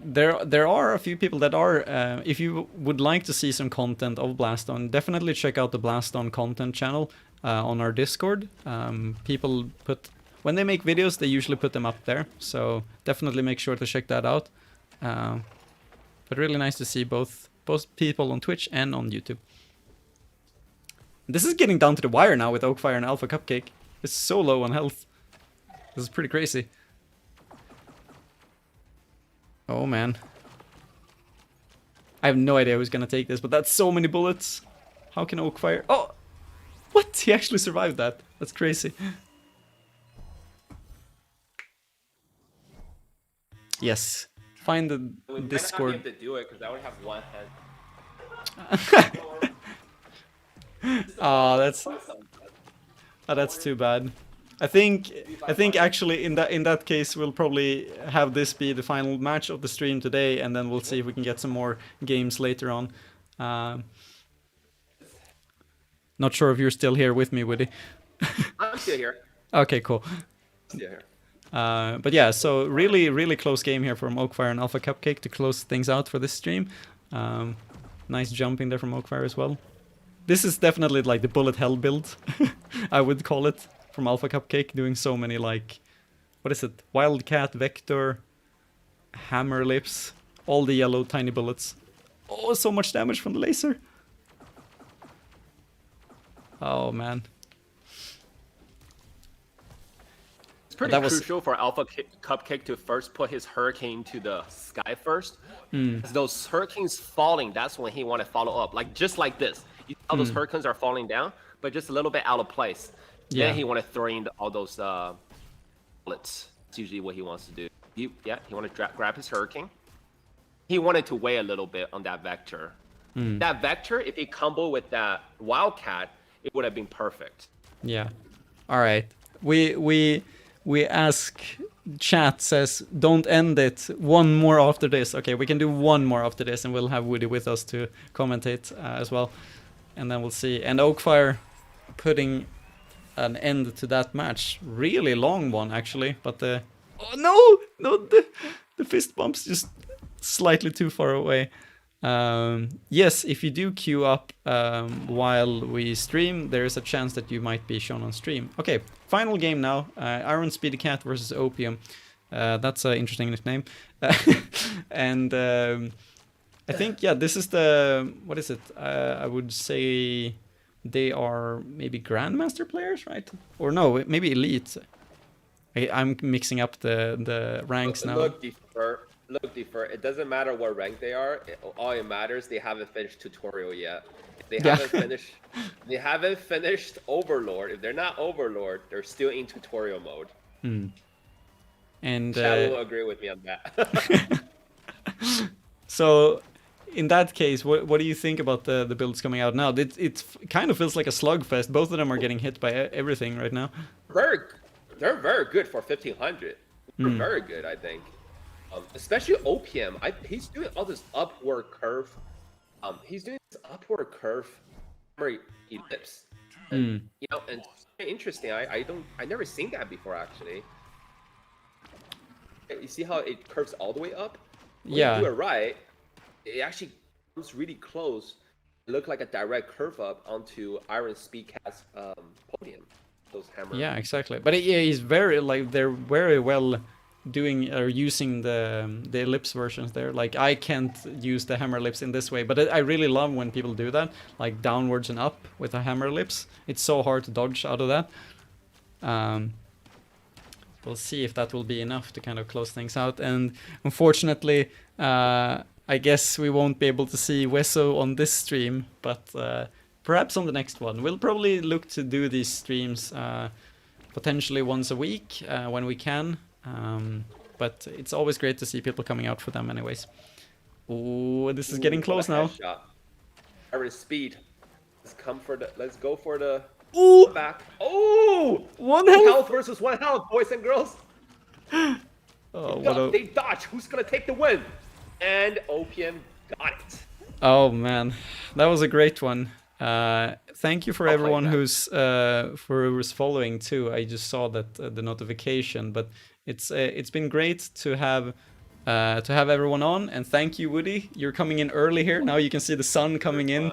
there are a few people that are, if you would like to see some content of Blaston, definitely check out the Blaston content channel on our Discord. People when they make videos, they usually put them up there, so definitely make sure to check that out. But really nice to see both people on Twitch and on YouTube. This is getting down to the wire now with Oakfire and Alpha Cupcake. It's so low on health. This is pretty crazy. Oh man. I have no idea who's gonna take this, but that's so many bullets. How can Oakfire... Oh! What? He actually survived that. That's crazy. Yes. Find the Discord. I would have to do it because I would have one hand. Oh, that's too bad. I think actually in that case we'll probably have this be the final match of the stream today, and then we'll see if we can get some more games later on. Not sure if you're still here with me, Wudi. I'm still here. Okay, cool. Still here. But yeah, so really close game here from Oakfire and Alpha Cupcake to close things out for this stream. Nice jumping there from Oakfire as well. This is definitely like the bullet hell build, I would call it, from Alpha Cupcake, doing so many like, what is it? Wildcat, Vector, Hammer Lips, all the yellow tiny bullets. Oh, so much damage from the laser. Oh man. It's pretty crucial for Alpha Cupcake to first put his hurricane to the sky first. As those hurricanes falling, that's when he want to follow up. Like just like this. You see how those hurricanes are falling down, but just a little bit out of place. Yeah. Then he want to throw in all those bullets. That's usually what he wants to do. He want to grab his hurricane. He wanted to wait a little bit on that Vector. That Vector, if he combo with that Wildcat, it would have been perfect. Yeah. All right. We ask. Chat says don't end it. One more after this. Okay, we can do one more after this, and we'll have Wudi with us to commentate as well, and then we'll see. And Oakfire putting an end to that match. Really long one actually, but the the fist bumps just slightly too far away. Yes, if you do queue up while we stream, there is a chance that you might be shown on stream. Okay, final game now. Iron Speedy Cat versus Opium. That's an interesting nickname. And I think, yeah, this is the... What is it? I would say they are maybe Grandmaster players, right? Or no, maybe Elite. I'm mixing up the ranks now. Look, Defur, it doesn't matter what rank they are. All it matters, they haven't finished tutorial yet. If they haven't finished Overlord. If they're not Overlord, they're still in tutorial mode. And Chad will agree with me on that. So, in that case, what do you think about the builds coming out now? It kind of feels like a slugfest. Both of them are getting hit by everything right now. They're very good for 1500. They're very good, I think. Especially Opium, he's doing all this upward curve. He's doing this upward curve ellipse. And, you know, and it's interesting. I never seen that before actually. You see how it curves all the way up? When you do it right, it actually comes really close. It looked like a direct curve up onto Iron Speed Cat's podium. Those hammers. Yeah, exactly. But he's very they're very well doing or using the ellipse versions there. Like I can't use the hammer ellipse in this way, but I really love when people do that, like downwards and up with a hammer ellipse. It's so hard to dodge out of that. We'll see if that will be enough to kind of close things out. And unfortunately, I guess we won't be able to see Wesso on this stream, but perhaps on the next one. We'll probably look to do these streams potentially once a week when we can. But it's always great to see people coming out for them anyways. Oh, this is getting close now. Iron Speed. Let's go for the back. Oh! One health versus one health, boys and girls. Oh, they dodge. Who's gonna take the win? And Opium got it. Oh man, that was a great one. Thank you for everyone who's following too. I just saw that the notification, but it's been great to have everyone on, and thank you, Wudi. You're coming in early here. Now you can see the sun coming in.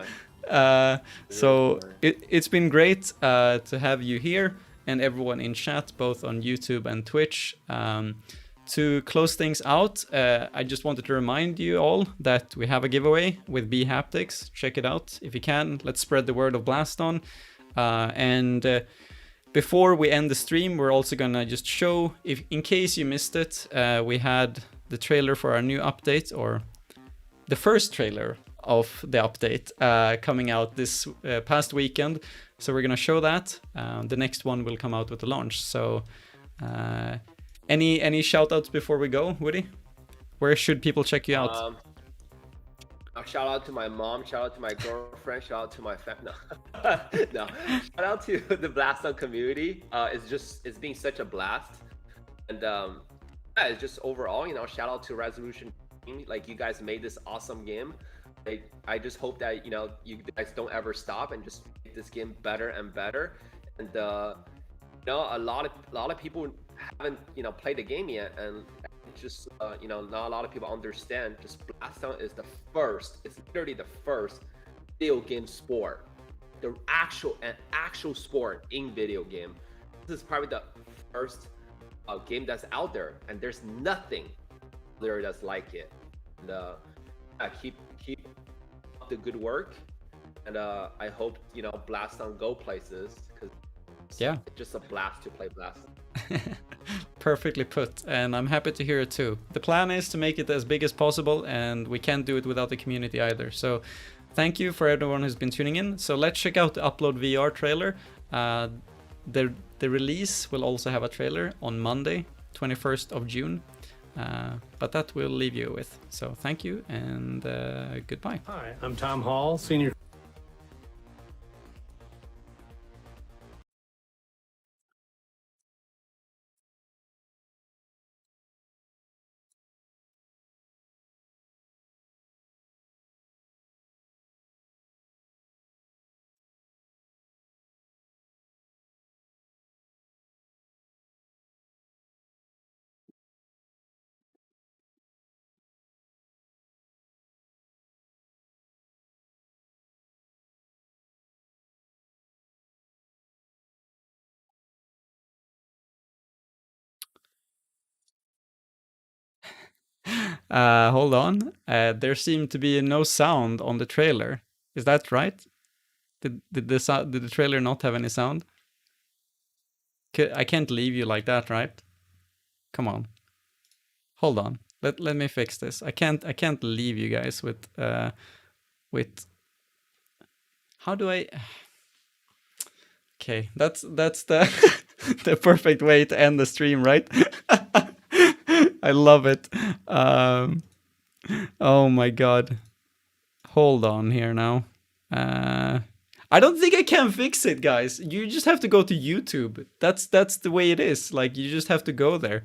So it's been great to have you here and everyone in chat, both on YouTube and Twitch. To close things out, I just wanted to remind you all that we have a giveaway with B Haptics. Check it out if you can. Let's spread the word of Blaston. And before we end the stream, we're also gonna just show, in case you missed it, we had the trailer for our new update, or the first trailer of the update coming out this past weekend. So we're gonna show that. The next one will come out with the launch. So any shout outs before we go, Wudi? Where should people check you out? shout out to my mom, shout out to my girlfriend, shout out to my family. No, no. Shout out to the Blaston community. It's being such a blast, and yeah, it's just overall, you know, shout out to Resolution team. Like, you guys made this awesome game. I just hope that, you know, you guys don't ever stop and just make this game better and better. And you know, a lot of people haven't, you know, played the game yet, and just you know, not a lot of people understand. Just Blaston is the first. It's literally the first video game sport, the actual sport in video game. This is probably the first game that's out there, and there's nothing there that's like it. And keep up the good work, and I hope, you know, Blaston go places, because yeah, it's just a blast to play Blaston. Perfectly put, and I'm happy to hear it too. The plan is to make it as big as possible, and we can't do it without the community either. So thank you for everyone who's been tuning in. So let's check out the Upload VR trailer. The release will also have a trailer on Monday, 21st of June. But that we'll leave you with. So thank you, and goodbye. Hi, I'm Tom Hall, Senior. Hold on. There seemed to be no sound on the trailer. Is that right? Did the trailer not have any sound? I can't leave you like that, right? Come on. Hold on. Let me fix this. I can't leave you guys with how do I? Okay, that's the the perfect way to end the stream, right? I love it. Oh my god. Hold on here now. I don't think I can fix it, guys. You just have to go to YouTube. That's the way it is. Like, you just have to go there.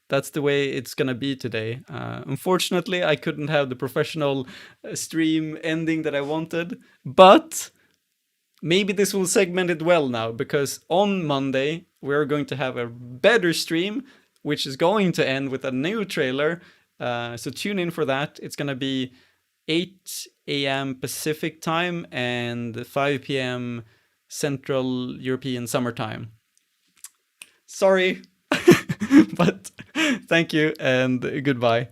That's the way it's gonna be today. Unfortunately, I couldn't have the professional stream ending that I wanted, but maybe this will segment it well now, because on Monday we're going to have a better stream, which is going to end with a new trailer. So tune in for that. It's gonna be 8 a.m. Pacific time and 5 p.m. Central European summertime. Sorry, but thank you and goodbye.